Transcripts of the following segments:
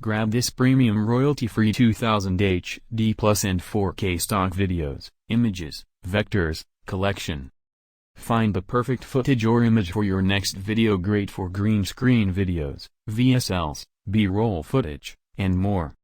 Grab this premium royalty-free 2000 HD Plus and 4K stock videos, images, vectors, collection. Find the perfect footage or image for your next video, great for green screen videos, VSLs, B-roll footage, and more.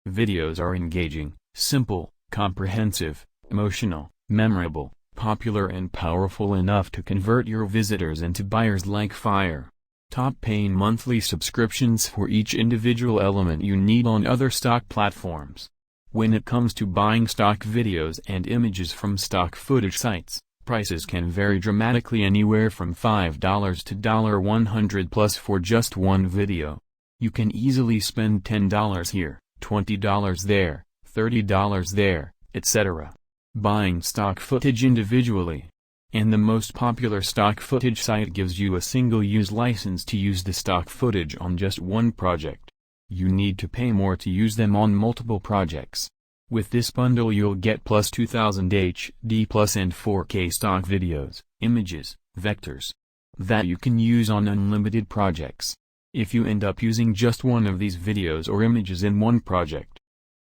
Videos are engaging, simple, comprehensive, emotional, memorable, popular and powerful enough to convert your visitors into buyers like fire. Top paying monthly subscriptions for each individual element you need on other stock platforms. When it comes to buying stock videos and images from stock footage sites, prices can vary dramatically, anywhere from $5 to $100 plus for just one video. You can easily spend $10 here, $20 there, $30 there, etc. buying stock footage individually. And the most popular stock footage site gives you a single-use license to use the stock footage on just one project. You need to pay more to use them on multiple projects. With this bundle you'll get plus 2000 HD Plus and 4K stock videos, images, vectors that you can use on unlimited projects. If you end up using just one of these videos or images in one project,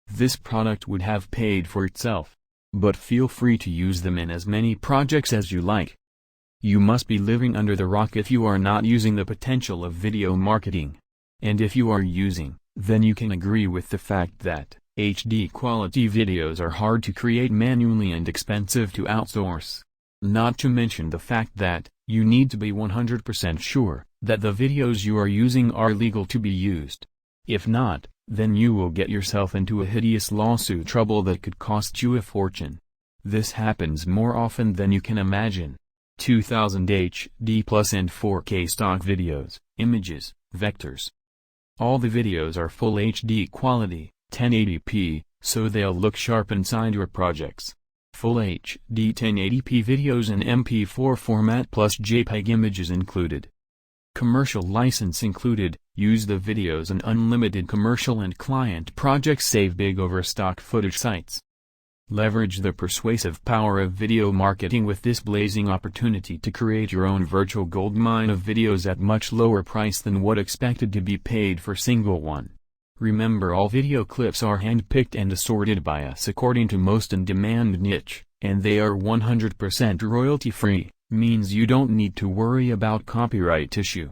this product would have paid for itself. But feel free to use them in as many projects as you like. You must be living under the rock if you are not using the potential of video marketing. And if you are using, then you can agree with the fact that HD quality videos are hard to create manually and expensive to outsource. Not to mention the fact that you need to be 100% sure that the videos you are using are legal to be used. If not, then you will get yourself into a hideous lawsuit trouble that could cost you a fortune. This happens more often than you can imagine. 2000 HD Plus and 4K stock videos, images, vectors. All the videos are full HD quality, 1080p, so they'll look sharp inside your projects. Full HD 1080p videos in MP4 format plus JPEG images included. Commercial license included. Use the videos in unlimited commercial and client projects. Save big over stock footage sites. Leverage the persuasive power of video marketing with this blazing opportunity to create your own virtual goldmine of videos at much lower price than what expected to be paid for single one. Remember, all video clips are handpicked and assorted by us according to most in-demand niche, and they are 100% royalty-free, means you don't need to worry about copyright issue.